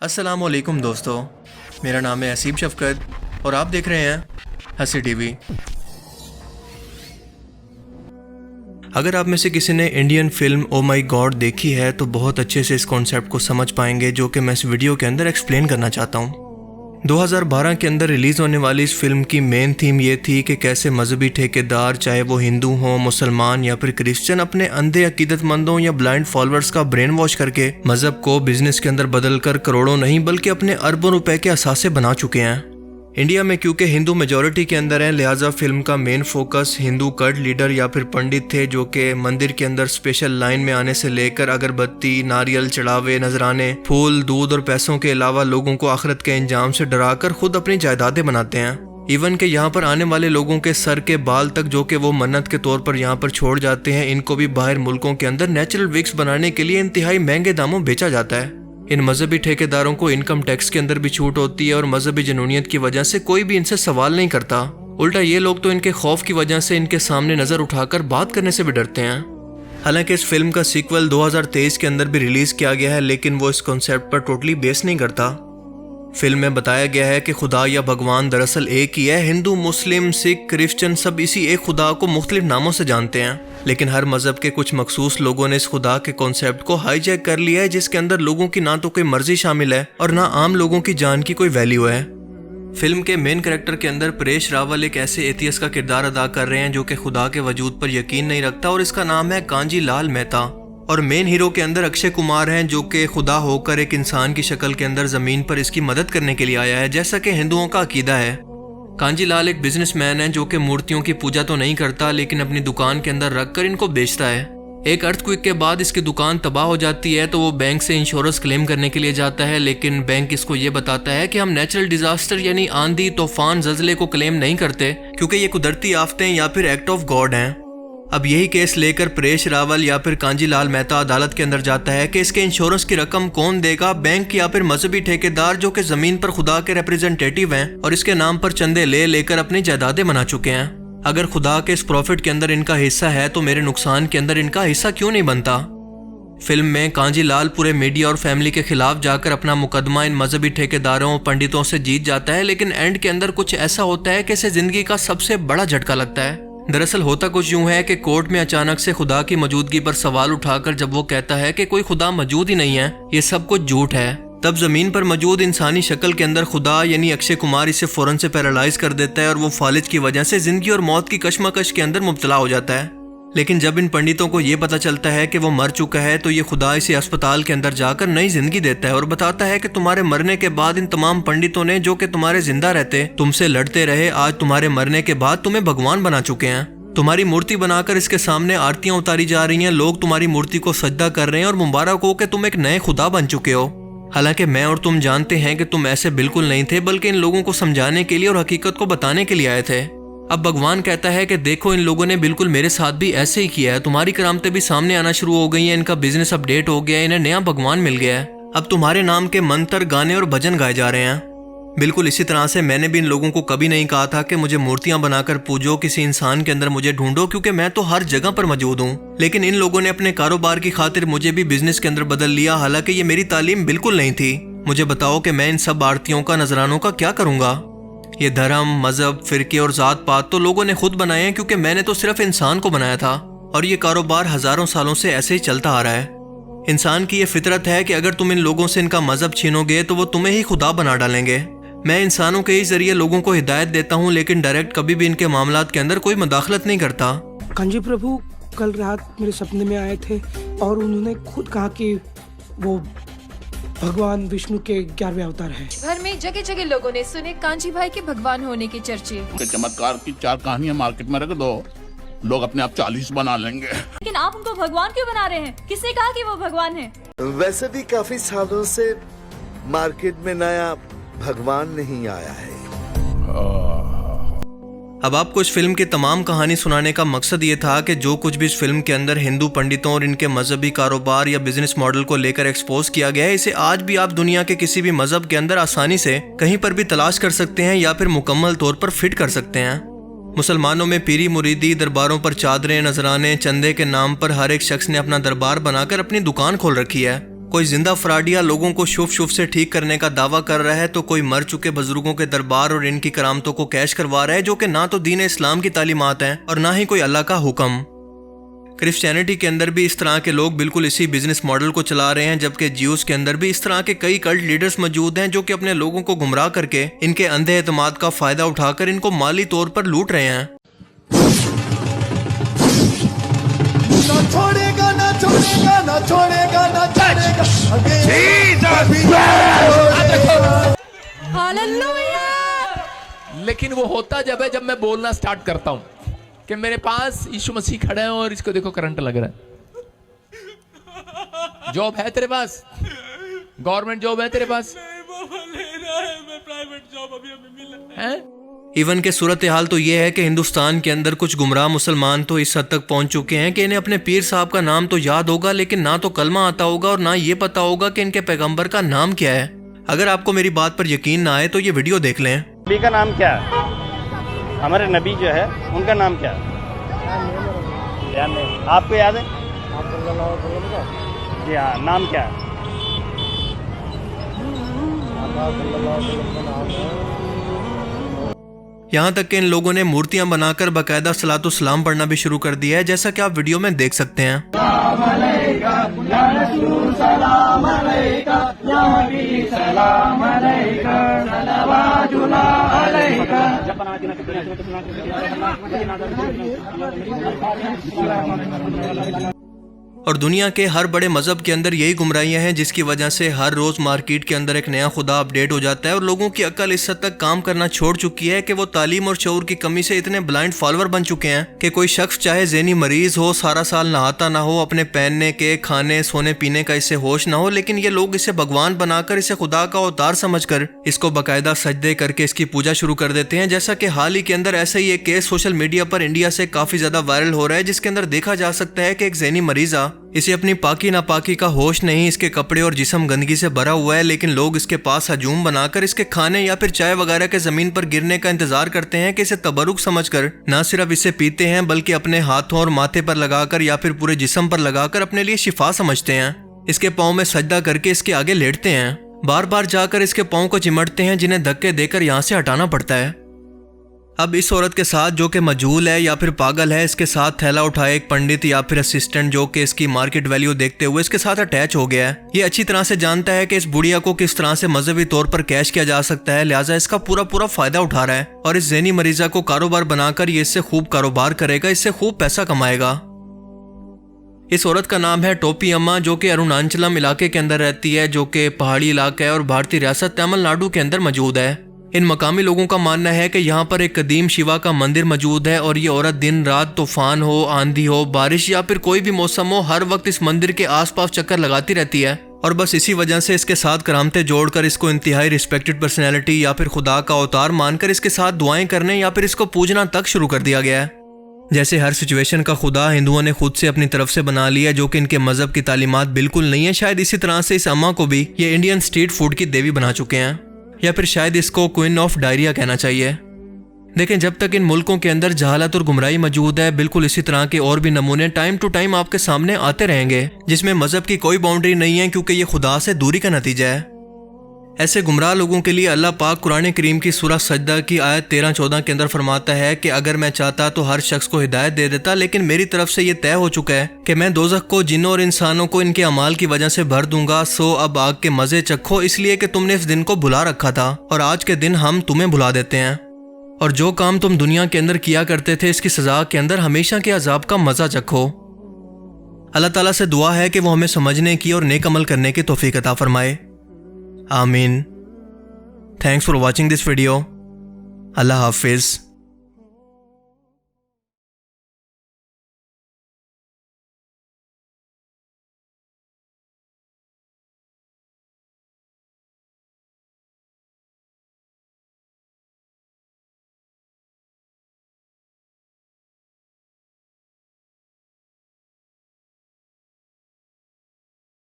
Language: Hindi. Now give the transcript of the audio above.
अस्सलामुअलैकुम दोस्तों, मेरा नाम है असीम शफकत और आप देख रहे हैं हंसी टीवी। अगर आप में से किसी ने इंडियन फिल्म ओ माई गॉड देखी है तो बहुत अच्छे से इस कॉन्सेप्ट को समझ पाएंगे जो कि मैं इस वीडियो के अंदर एक्सप्लेन करना चाहता हूँ। 2012 के अंदर रिलीज़ होने वाली इस फिल्म की मेन थीम ये थी कि कैसे मजहबी ठेकेदार, चाहे वो हिंदू हों, मुसलमान या फिर क्रिश्चियन, अपने अंधे अकीदतमंदों या ब्लाइंड फॉलोअर्स का ब्रेन वॉश करके मजहब को बिजनेस के अंदर बदल कर करोड़ों नहीं बल्कि अपने अरबों रुपए के असासे बना चुके हैं। इंडिया में क्योंकि हिंदू मेजॉरिटी के अंदर है, लिहाजा फिल्म का main focus Hindu cult leader या फिर पंडित थे जो कि मंदिर के अंदर स्पेशल लाइन में आने से लेकर अगरबत्ती, नारियल चढ़ावे, नजराने, फूल, दूध और पैसों के अलावा लोगों को आखिरत के इंजाम से डराकर खुद अपनी जायदादें बनाते हैं। इवन के यहाँ पर आने वाले लोगों के सर के बाल तक जो कि वो मन्नत के तौर पर यहाँ पर छोड़ जाते हैं, इनको भी बाहर मुल्कों के अंदर नेचुरल विग्स बनाने के लिए इंतहाई महंगे दामों बेचा जाता है। इन मजहबी ठेकेदारों को इनकम टैक्स के अंदर भी छूट होती है और मजहबी जनूनियत की वजह से कोई भी इनसे सवाल नहीं करता। उल्टा ये लोग तो इनके खौफ की वजह से इनके सामने नजर उठाकर बात करने से भी डरते हैं। हालांकि इस फिल्म का सीक्वल 2023 के अंदर भी रिलीज किया गया है, लेकिन वो इस कॉन्सेप्ट पर टोटली बेस नहीं करता। फिल्म में बताया गया है कि खुदा या भगवान दरअसल एक ही है। हिंदू, मुस्लिम, सिख, क्रिश्चियन सब इसी एक खुदा को मुख्तलिफ नामों से जानते हैं, लेकिन हर मजहब के कुछ मखसूस लोगों ने इस खुदा के कॉन्सेप्ट को हाईजैक कर लिया है, जिसके अंदर लोगों की ना तो कोई मर्जी शामिल है और ना आम लोगों की जान की कोई वैल्यू है। फिल्म के मेन कैरेक्टर के अंदर परेश रावल एक ऐसे एथियस्ट का किरदार अदा कर रहे हैं जो कि खुदा के वजूद पर यकीन नहीं रखता और इसका नाम है कांजी लाल मेहता। और मेन हीरो के अंदर अक्षय कुमार हैं जो कि खुदा होकर एक इंसान की शक्ल के अंदर जमीन पर इसकी मदद करने के लिए आया है, जैसा कि हिंदुओं का अकीदा है। कांजी लाल एक बिजनेसमैन है जो कि मूर्तियों की पूजा तो नहीं करता, लेकिन अपनी दुकान के अंदर रखकर इनको बेचता है। एक अर्थक्वेक के बाद इसकी दुकान तबाह हो जाती है तो वो बैंक से इंश्योरेंस क्लेम करने के लिए जाता है, लेकिन बैंक इसको ये बताता है कि हम नेचुरल डिजास्टर यानी आंधी, तूफान, जल्जले को क्लेम नहीं करते क्योंकि ये कुदरती आफतें या फिर एक्ट ऑफ गॉड हैं। अब यही केस लेकर परेश रावल या फिर कांजी लाल मेहता अदालत के अंदर जाता है कि इसके इंश्योरेंस की रकम कौन देगा, बैंक या फिर मजहबी ठेकेदार जो कि जमीन पर खुदा के रिप्रेजेंटेटिव हैं और इसके नाम पर चंदे ले लेकर अपनी जायदादें बना चुके हैं। अगर खुदा के इस प्रॉफिट के अंदर इनका हिस्सा है तो मेरे नुकसान के अंदर इनका हिस्सा क्यों नहीं बनता। फिल्म में कांजी लाल पूरे मीडिया और फैमिली के खिलाफ जाकर अपना मुकदमा इन मजहबी ठेकेदारों और पंडितों से जीत जाता है, लेकिन एंड के अंदर कुछ ऐसा होता है कि इसे जिंदगी का सबसे बड़ा झटका लगता है। दरअसल होता कुछ यूं है कि कोर्ट में अचानक से खुदा की मौजूदगी पर सवाल उठाकर जब वो कहता है कि कोई खुदा मौजूद ही नहीं है, ये सब कुछ झूठ है, तब जमीन पर मौजूद इंसानी शक्ल के अंदर खुदा यानी अक्षय कुमार इसे फौरन से पैरालाइज कर देता है और वो फालिज की वजह से जिंदगी और मौत की कशमकश के अंदर मुब्तला हो जाता है। लेकिन जब इन पंडितों को ये पता चलता है कि वो मर चुका है तो ये खुदा इसे अस्पताल के अंदर जाकर नई जिंदगी देता है और बताता है कि तुम्हारे मरने के बाद इन तमाम पंडितों ने जो कि तुम्हारे जिंदा रहते तुमसे लड़ते रहे, आज तुम्हारे मरने के बाद तुम्हें भगवान बना चुके हैं। तुम्हारी मूर्ति बनाकर इसके सामने आरतियां उतारी जा रही हैं, लोग तुम्हारी मूर्ति को सजदा कर रहे हैं और मुबारक हो कि तुम एक नए खुदा बन चुके हो। हालांकि मैं और तुम जानते हैं कि तुम ऐसे बिल्कुल नहीं थे, बल्कि इन लोगों को समझाने के लिए और हकीकत को बताने के लिए आए थे। अब भगवान कहता है कि देखो, इन लोगों ने बिल्कुल मेरे साथ भी ऐसे ही किया है, तुम्हारी करामतें भी सामने आना शुरू हो गई हैं, इनका बिजनेस अपडेट हो गया है, इन्हें नया भगवान मिल गया है, अब तुम्हारे नाम के मंत्र, गाने और भजन गाए जा रहे हैं। बिल्कुल इसी तरह से मैंने भी इन लोगों को कभी नहीं कहा था कि मुझे मूर्तियां बनाकर पूजो, किसी इंसान के अंदर मुझे ढूंढो, क्योंकि मैं तो हर जगह पर मौजूद हूँ। लेकिन इन लोगों ने अपने कारोबार की खातिर मुझे भी बिजनेस के अंदर बदल लिया, हालांकि ये मेरी तालीम बिल्कुल नहीं थी। मुझे बताओ कि मैं इन सब आरतियों का, नजरानों का क्या करूंगा। ये धर्म, मजहब, फिरके और जात पात तो लोगों ने खुद बनाए हैं, क्योंकि मैंने तो सिर्फ इंसान को बनाया था और ये कारोबार हजारों सालों से ऐसे ही चलता आ रहा है। इंसान की ये फितरत है कि अगर तुम इन लोगों से इनका मजहब छीनोगे तो वो तुम्हें ही खुदा बना डालेंगे। मैं इंसानों के ही जरिए लोगों को हिदायत देता हूँ, लेकिन डायरेक्ट कभी भी इनके मामलात के अंदर कोई मुदाखलत नहीं करता। कांजी प्रभु कल रात मेरे सपने में आए थे और उन्होंने खुद कहा कि वो भगवान विष्णु के 11वें अवतार है। घर में जगह जगह लोगों ने सुने कांजी भाई के भगवान होने के चर्चे। चमत्कार की 4 कहानियां मार्केट में रख दो, लोग अपने आप 40 बना लेंगे। लेकिन आप उनको भगवान क्यों बना रहे हैं? किसने कहा कि वो भगवान है? वैसे भी काफी सालों से मार्केट में नया भगवान नहीं आया है। अब आपको इस फिल्म की तमाम कहानी सुनाने का मकसद ये था कि जो कुछ भी इस फिल्म के अंदर हिंदू पंडितों और इनके मजहबी कारोबार या बिजनेस मॉडल को लेकर एक्सपोज किया गया है, इसे आज भी आप दुनिया के किसी भी मजहब के अंदर आसानी से कहीं पर भी तलाश कर सकते हैं या फिर मुकम्मल तौर पर फिट कर सकते हैं। मुसलमानों में पीरी मुरीदी, दरबारों पर चादरें, नजराने, चंदे के नाम पर हर एक शख्स ने अपना दरबार बनाकर अपनी दुकान खोल रखी है। कोई जिंदा फ्राडिया लोगों को शुभ शुभ से ठीक करने का दावा कर रहा है, तो कोई मर चुके बुजुर्गों के दरबार और इनकी करामतों को कैश करवा रहा है, जो कि ना तो दीन इस्लाम की तालीमात हैं और ना ही कोई अल्लाह का हुक्म। क्रिश्चियनिटी के अंदर भी इस तरह के लोग बिल्कुल इसी बिजनेस मॉडल को चला रहे हैं, जबकि ज्यूस के अंदर भी इस तरह के कई कल्ट लीडर्स मौजूद हैं जो कि अपने लोगों को गुमराह करके इनके अंधे एतमाद का फायदा उठाकर इनको माली तौर पर लूट रहे हैं। लेकिन वो होता जब है जब मैं बोलना स्टार्ट करता हूं कि मेरे पास यीशु मसीह खड़े हैं और इसको देखो करंट लग रहा है। जॉब है तेरे पास? गवर्नमेंट जॉब है तेरे पास? प्राइवेट जॉब अभी मिला है। इवन के सूरत हाल तो ये है कि हिंदुस्तान के अंदर कुछ गुमराह मुसलमान तो इस हद तक पहुंच चुके हैं कि इन्हें अपने पीर साहब का नाम तो याद होगा, लेकिन ना तो कलमा आता होगा और ना ये पता होगा कि इनके पैगंबर का नाम क्या है। अगर आपको मेरी बात पर यकीन ना आए तो ये वीडियो देख लें। नबी का नाम क्या है? हमारे नबी जो है उनका नाम क्या है? याद नहीं। आपको याद है? जी हाँ, नाम क्या है? यहाँ तक कि इन लोगों ने मूर्तियां बनाकर बाकायदा सलातो सलाम पढ़ना भी शुरू कर दिया है, जैसा कि आप वीडियो में देख सकते हैं। और दुनिया के हर बड़े मजहब के अंदर यही गुमराहियां हैं, जिसकी वजह से हर रोज मार्केट के अंदर एक नया खुदा अपडेट हो जाता है और लोगों की अक्ल इस हद तक काम करना छोड़ चुकी है कि वो तालीम और शऊर की कमी से इतने ब्लाइंड फॉलोअर बन चुके हैं कि कोई शख्स चाहे ज़हनी मरीज हो, सारा साल नहाता ना हो, अपने पहनने के, खाने, सोने पीने का इससे होश ना हो, लेकिन ये लोग इसे भगवान बनाकर, इसे खुदा का अवतार समझकर इसको बाकायदा सजदे करके इसकी पूजा शुरू कर देते हैं। जैसा कि हाल ही के अंदर ऐसा ही एक केस सोशल मीडिया पर इंडिया से काफी ज्यादा वायरल हो रहा है, जिसके अंदर देखा जा सकता है कि एक ज़हनी मरीजा, इसे अपनी पाकी नापाकी का होश नहीं, इसके कपड़े और जिस्म गंदगी से भरा हुआ है, लेकिन लोग इसके पास हजूम बनाकर इसके खाने या फिर चाय वगैरह के जमीन पर गिरने का इंतजार करते हैं कि इसे तबरुक समझकर ना सिर्फ इसे पीते हैं बल्कि अपने हाथों और माथे पर लगाकर या फिर पूरे जिस्म पर लगाकर अपने लिए शिफा समझते हैं। इसके पाँव में सजदा करके इसके आगे लेटते हैं, बार बार जाकर इसके पाँव को चिमटते हैं, जिन्हें धक्के देकर यहाँ से हटाना पड़ता है। अब इस औरत के साथ, जो कि मजहूल है या फिर पागल है, इसके साथ थैला उठाए एक पंडित या फिर असिस्टेंट जो कि इसकी मार्केट वैल्यू देखते हुए इसके साथ अटैच हो गया है। ये अच्छी तरह से जानता है कि इस बुढ़िया को किस तरह से मजहबी तौर पर कैश किया जा सकता है, लिहाजा इसका पूरा फायदा उठा रहा है और इस ज़हनी मरीजा को कारोबार बनाकर ये इससे खूब कारोबार करेगा, इससे खूब पैसा कमाएगा। इस औरत का नाम है टोपी अम्मा, जो कि अरुणाचलम इलाके के अंदर रहती है, जो कि पहाड़ी इलाका है और भारतीय रियासत तमिलनाडु के अंदर मौजूद है। इन मकामी लोगों का मानना है कि यहाँ पर एक कदीम शिवा का मंदिर मौजूद है और ये औरत दिन रात तूफान हो, आंधी हो, बारिश या फिर कोई भी मौसम हो, हर वक्त इस मंदिर के आसपास चक्कर लगाती रहती है और बस इसी वजह से इसके साथ करामतें जोड़कर इसको इंतहाई रिस्पेक्टेड पर्सनैलिटी या फिर खुदा का अवतार मानकर इसके साथ दुआएं करने या फिर इसको पूजना तक शुरू कर दिया गया है। जैसे हर सिचुएशन का खुदा हिंदुओं ने खुद से अपनी तरफ से बना लिया, जो कि इनके मजहब की तालीमात बिल्कुल नहीं है। शायद इसी तरह से इस अम्मा को भी ये इंडियन स्ट्रीट फूड की देवी बना चुके हैं, या फिर शायद इसको क्वीन ऑफ डायरिया कहना चाहिए। लेकिन जब तक इन मुल्कों के अंदर जहालत और गुमराही मौजूद है, बिल्कुल इसी तरह के और भी नमूने टाइम टू टाइम आपके सामने आते रहेंगे, जिसमें मजहब की कोई बाउंड्री नहीं है, क्योंकि ये खुदा से दूरी का नतीजा है। ऐसे गुमराह लोगों के लिए अल्लाह पाक कुरान करीम की सूरह सजदा की आयत 13-14 के अंदर फरमाता है कि अगर मैं चाहता तो हर शख्स को हिदायत दे देता, लेकिन मेरी तरफ से ये तय हो चुका है कि मैं दोज़ख को जिन्नों और इंसानों को इनके अमाल की वजह से भर दूंगा। सो अब आग के मजे चखो, इसलिए कि तुमने इस दिन को भुला रखा था और आज के दिन हम तुम्हें भुला देते हैं, और जो काम तुम दुनिया के अंदर किया करते थे इसकी सजा के अंदर हमेशा के अजाब का मजा चखो। अल्लाह ताला से दुआ है कि वो हमें समझने की और नेक अमल करने की तौफीक अता फरमाए। आमीन। Thanks for watching this video. Allah हाफिज़।